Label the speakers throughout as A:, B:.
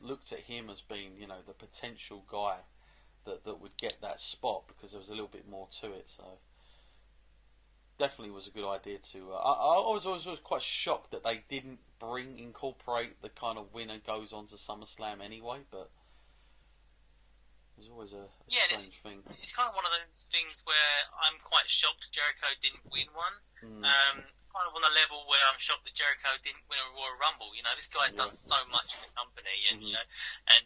A: looked at him as being, the potential guy that would get that spot because there was a little bit more to it. So definitely was a good idea to. I was always quite shocked that they didn't incorporate the kind of winner goes on to SummerSlam anyway, but there's always a strange thing.
B: It's kind of one of those things where I'm quite shocked Jericho didn't win one. Kind of on a level where I'm shocked that Jericho didn't win a Royal Rumble. This guy's done so much in the company, and and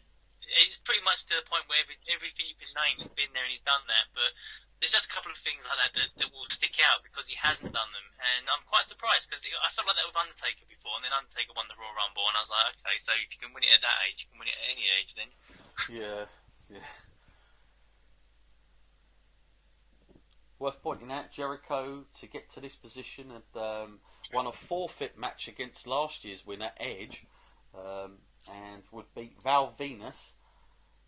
B: it's pretty much to the point where everything you can name has been there and he's done that. But there's just a couple of things like that will stick out because he hasn't done them, and I'm quite surprised because I felt like that with Undertaker before, and then Undertaker won the Royal Rumble, and I was like, okay, so if you can win it at that age, you can win it at any age then.
A: Yeah. Worth pointing out, Jericho, to get to this position, had won a forfeit match against last year's winner, Edge, and would beat Val Venus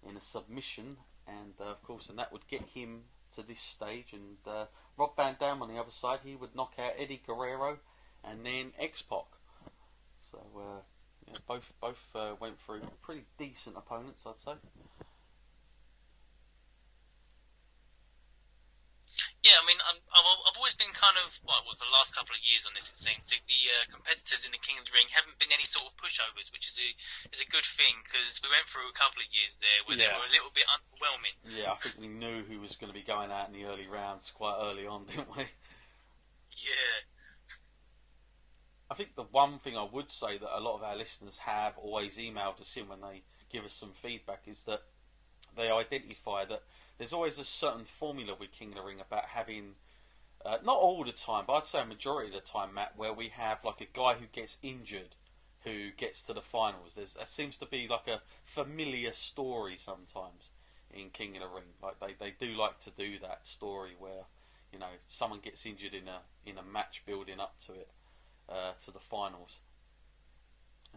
A: in a submission, and of course, and that would get him to this stage. And Rob Van Dam on the other side, he would knock out Eddie Guerrero and then X-Pac. So both went through pretty decent opponents, I'd say.
B: Yeah, I mean, I've always been kind of, the last couple of years on this, it seems, the competitors in the King of the Ring haven't been any sort of pushovers, which is a good thing, because we went through a couple of years there where they were a little bit underwhelming. Yeah,
A: I think we knew who was going to be going out in the early rounds quite early on, didn't we?
B: Yeah.
A: I think the one thing I would say that a lot of our listeners have always emailed us in when they give us some feedback is that they identify that there's always a certain formula with King of the Ring about having, not all the time, but I'd say a majority of the time, Matt, where we have like a guy who gets injured who gets to the finals. There seems to be like a familiar story sometimes in King of the Ring. Like they do like to do that story where, someone gets injured in a match building up to it, to the finals.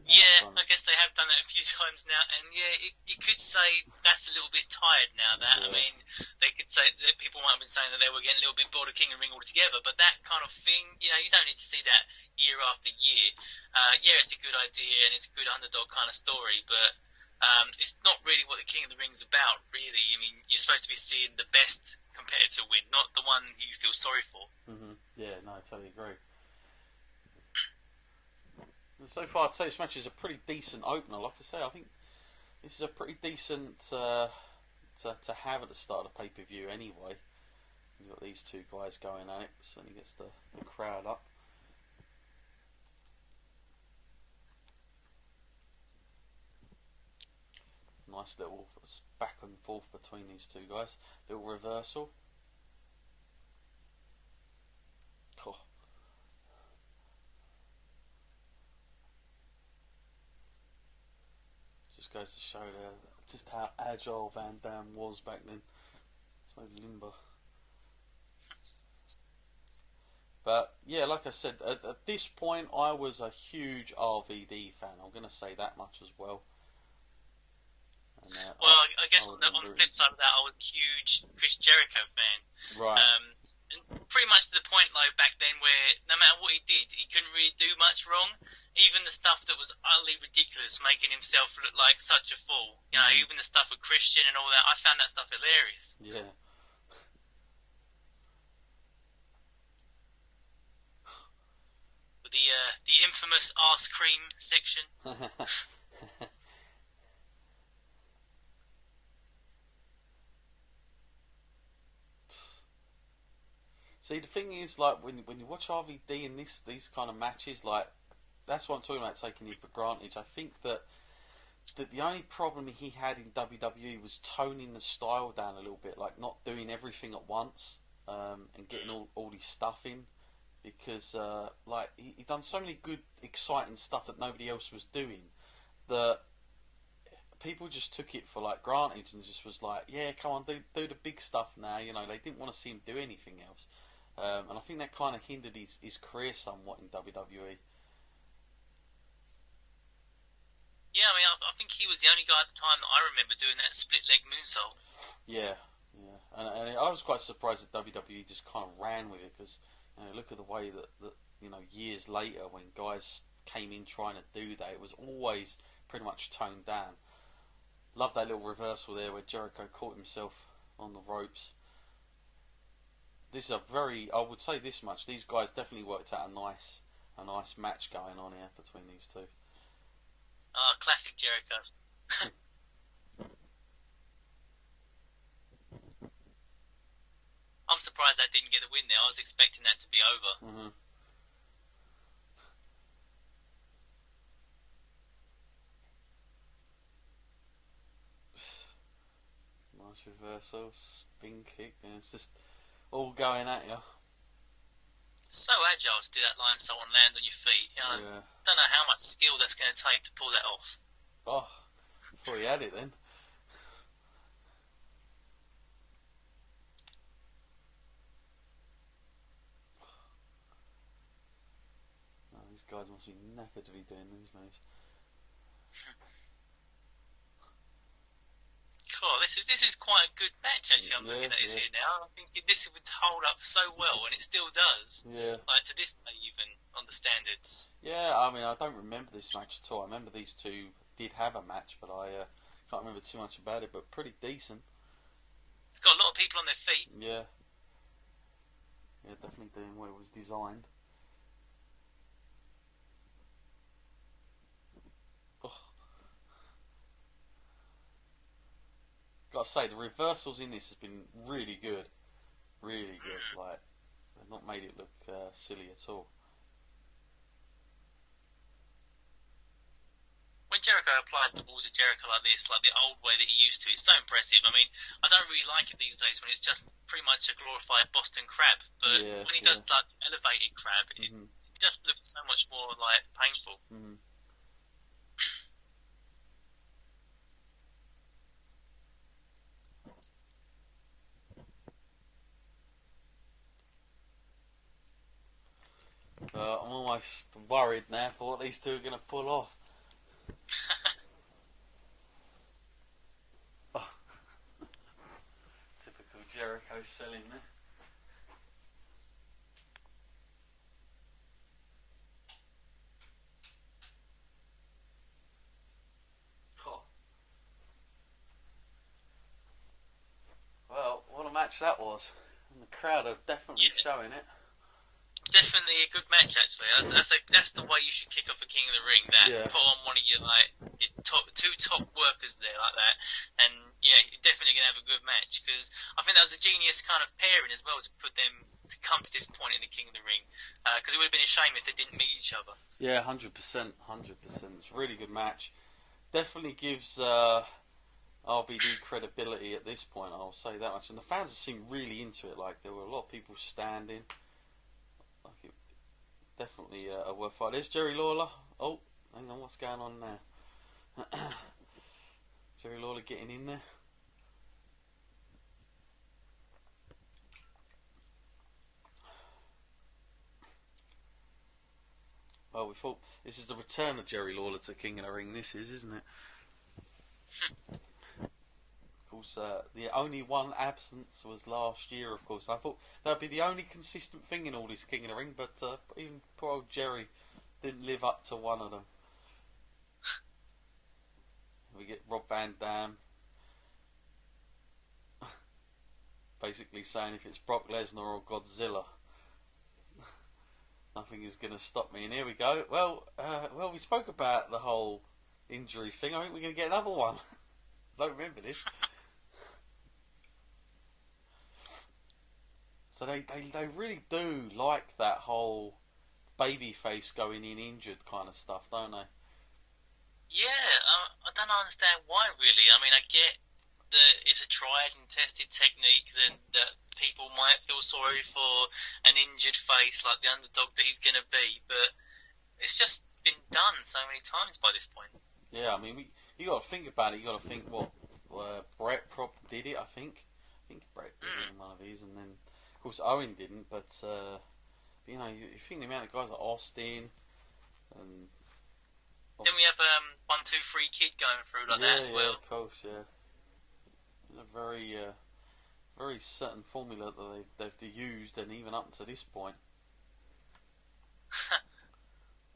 B: Yeah, I guess they have done that a few times now, and you could say that's a little bit tired now. I mean, they could say that people might have been saying that they were getting a little bit bored of King of the Ring altogether, but that kind of thing, you don't need to see that year after year. It's a good idea and it's a good underdog kind of story, but it's not really what the King of the Ring's about, really. I mean, you're supposed to be seeing the best competitor win, not the one you feel sorry for.
A: Yeah, no, I totally agree. So far, I'd say this match is a pretty decent opener. Like I say, I think this is a pretty decent to have at the start of the pay-per-view anyway. You've got these two guys going at it, certainly gets the crowd up. Nice little back and forth between these two guys. Little reversal. Oh. Just goes to show just how agile Van Dam was back then. So limber. But yeah, like I said, at this point I was a huge RVD fan. I'm going to say that much as well.
B: And, I guess on the flip side of that, I was a huge Chris Jericho fan.
A: Right.
B: And pretty much to the point, like, back then where no matter what he did, he couldn't really do much wrong. Even the stuff that was utterly ridiculous, making himself look like such a fool. Even the stuff with Christian and all that, I found that stuff hilarious.
A: Yeah.
B: With the infamous arse cream section.
A: See, the thing is, like, when you watch RVD in these kind of matches, like, that's what I'm talking about, taking it for granted. I think that the only problem he had in WWE was toning the style down a little bit, like not doing everything at once, and getting all his stuff in, because like he done so many good, exciting stuff that nobody else was doing, that people just took it for like granted and just was like, yeah, come on, do the big stuff now. They didn't want to see him do anything else. And I think that kind of hindered his career somewhat in WWE.
B: Yeah, I mean, I think he was the only guy at the time that I remember doing that split leg moonsault.
A: Yeah. And I was quite surprised that WWE just kind of ran with it, because look at the way that years later when guys came in trying to do that, it was always pretty much toned down. Love that little reversal there where Jericho caught himself on the ropes. This is I would say this much, these guys definitely worked out a nice match going on here between these two.
B: Classic Jericho. I'm surprised that didn't get the win there. I was expecting that to be over.
A: Mm-hmm. Nice reversal, spin kick, and it's just all going at you.
B: So agile to do that line so on land on your feet.
A: Yeah.
B: Don't know how much skill that's going to take to pull that off.
A: Oh, thought he had it then. Oh, these guys must be knackered to be doing these moves.
B: Cool. This is quite a good match actually. I'm looking at this here now. I think this would hold up so well, and it still does.
A: Yeah.
B: Like to this day, even on the standards.
A: Yeah, I mean, I don't remember this match at all. I remember these two did have a match, but I can't remember too much about it. But pretty decent.
B: It's got a lot of people on their feet.
A: Yeah. Yeah, definitely doing what it was designed. Oh. Gotta say, the reversals in this has been really good. Really good. Like, they've not made it look silly at all.
B: When Jericho applies the balls of Jericho like this, like the old way that he used to, it's so impressive. I mean, I don't really like it these days when it's just pretty much a glorified Boston crab. But when he does like elevated crab, it just looks so much more like painful.
A: Mm-hmm. I'm almost worried now for what these two are going to pull off. Oh. Typical Jericho selling there. Oh. Well, what a match that was. And the crowd are definitely showing it.
B: Definitely a good match, actually. That's the way you should kick off a King of the Ring. Put on one of your two top workers there like that, and you're definitely gonna have a good match. Because I think that was a genius kind of pairing as well to put them to come to this point in the King of the Ring. Because it would have been a shame if they didn't meet each other.
A: Yeah, 100%. It's a really good match. Definitely gives RVD credibility at this point. I'll say that much. And the fans seem really into it. Like there were a lot of people standing. Like it, definitely a worth fight. There's Jerry Lawler. Oh, hang on, what's going on now? Jerry Lawler getting in there. Well, we thought this is the return of Jerry Lawler to King of the Ring. This is, isn't it? Of course, the only one absence was last year. Of course, I thought that'd be the only consistent thing in all this King of the Ring, but even poor old Jerry didn't live up to one of them. We get Rob Van Dam basically saying if it's Brock Lesnar or Godzilla, nothing is going to stop me. And here we go. Well, we spoke about the whole injury thing. I think we're going to get another one. I don't remember this. So they really do like that whole babyface going in injured kind of stuff, don't they?
B: Yeah, I don't understand why really. I mean, I get that it's a tried and tested technique that people might feel sorry for an injured face like the underdog that he's going to be, but it's just been done so many times by this point.
A: Yeah, I mean, you got to think about it. You got to think what Brett probably did it. I think Brett did it in one of these, and then of course Owen didn't. But you know, you think the amount of guys like Austin and
B: then we have 1, 2, 3 Kid going through like that as well.
A: Yeah, of course, yeah. A very certain formula that they've used, and even up to this point.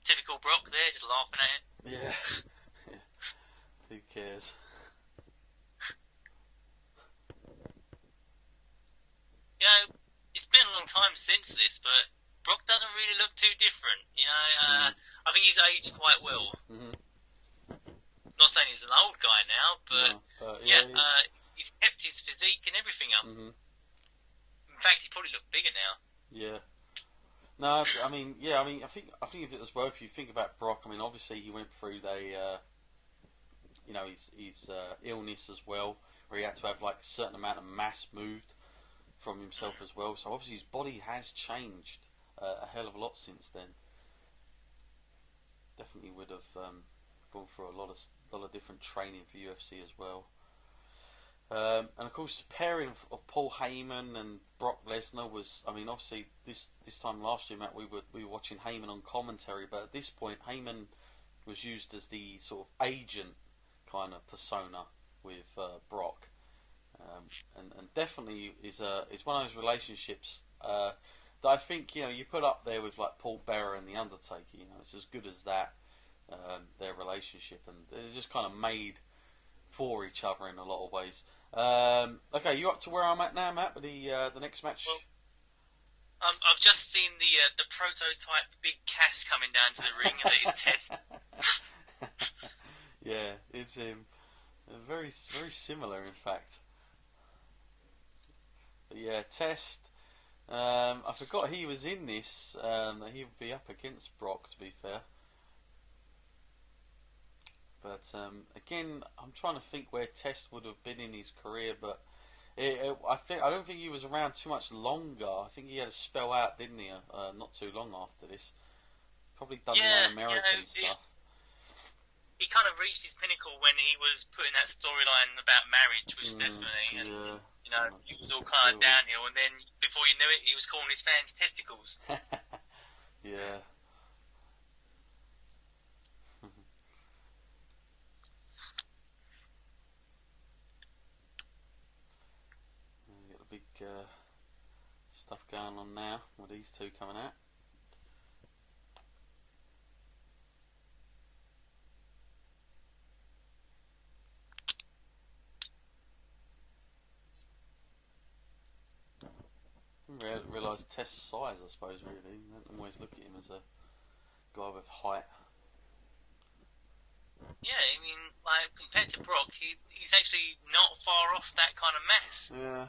B: Typical Brock there, just laughing at it.
A: Yeah. Who cares?
B: time since this, but Brock doesn't really look too different. I think he's aged quite well.
A: Mm-hmm.
B: Not saying he's an old guy now, but he's kept his physique and everything up.
A: Mm-hmm.
B: In fact, he probably looked bigger now.
A: Yeah. No, I think if it as well, if you think about Brock, I mean, obviously he went through his illness as well, where he had to have like a certain amount of mass moved from himself as well. So obviously his body has changed a hell of a lot since then. Definitely would have gone through a lot of different training for UFC as well. And of course, the pairing of Paul Heyman and Brock Lesnar was, I mean, obviously this time last year, Matt, we were watching Heyman on commentary, but at this point, Heyman was used as the sort of agent kind of persona with Brock, and definitely is one of those relationships that I think you put up there with like Paul Bearer and the Undertaker. It's as good as that, their relationship, and they're just kind of made for each other in a lot of ways. Okay, you up to where I'm at now, Matt, with the next match?
B: Well, I've just seen the prototype Big Cass coming down to the ring, and it is Ted.
A: Yeah, it's very very similar, in fact. But yeah, Test. I forgot he was in this. That he would be up against Brock, to be fair. But again, I'm trying to think where Test would have been in his career, but I don't think he was around too much longer. I think he had a spell out, didn't he? Not too long after this. Probably done his own American stuff.
B: He kind of reached his pinnacle when he was putting that storyline about marriage with Stephanie, and it was all kind of downhill. And then before you knew it, he was calling his fans testicles.
A: Yeah. Got the big stuff going on now with these two coming out. Didn't realise Test's size, I suppose, really. I don't always look at him as a guy with height.
B: Yeah, I mean, like, compared to Brock, he's actually not far off that kind of mess.
A: Yeah.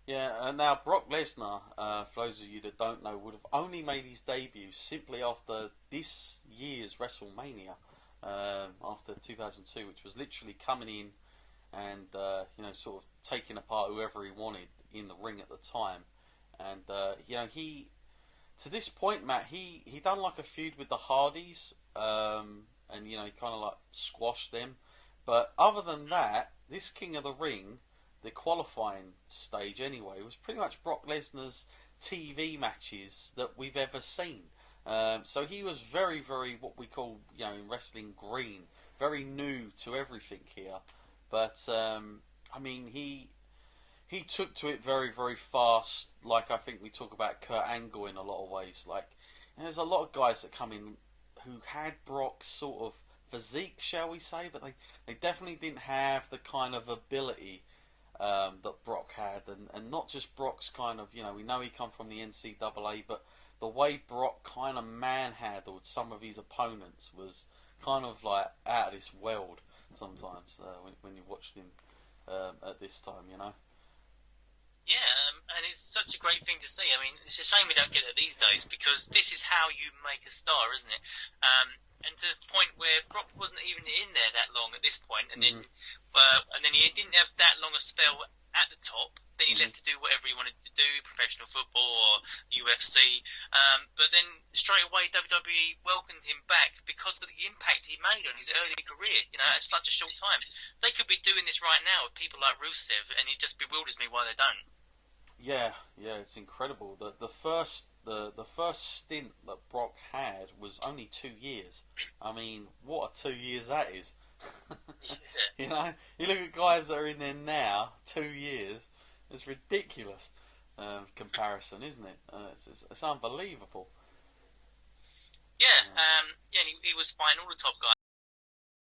A: Yeah, and now Brock Lesnar, for those of you that don't know, would have only made his debut simply after this year's WrestleMania, after 2002, which was literally coming in and sort of taking apart whoever he wanted in the ring at the time. And he, to this point, Matt, he done like a feud with the Hardys, and he kind of like squashed them. But other than that, this King of the Ring, the qualifying stage anyway, was pretty much Brock Lesnar's TV matches that we've ever seen. So he was very, very, what we call, in wrestling, green, very new to everything here. But I mean, he took to it very, very fast. Like I think we talk about Kurt Angle in a lot of ways. Like, there's a lot of guys that come in who had Brock's sort of physique, shall we say, but they definitely didn't have the kind of ability that Brock had, and not just Brock's kind of, we know he come from the NCAA, but the way Brock kind of manhandled some of his opponents was kind of like out of this world sometimes when you watched him at this time,
B: Yeah, and it's such a great thing to see. I mean, it's a shame we don't get it these days, because this is how you make a star, isn't it? And to the point where Brock wasn't even in there that long at this point, and then he didn't have that long a spell at the top. Then he left to do whatever he wanted to do, professional football or UFC. But then straight away WWE welcomed him back because of the impact he made on his early career. At such a short time, they could be doing this right now with people like Rusev, and it just bewilders me why they don't.
A: Yeah, it's incredible. The first stint that Brock had was only 2 years. I mean, what a 2 years that is.
B: Yeah.
A: You look at guys that are in there now, 2 years. It's ridiculous comparison, isn't it? It's unbelievable.
B: Yeah, he was fighting all the top guys.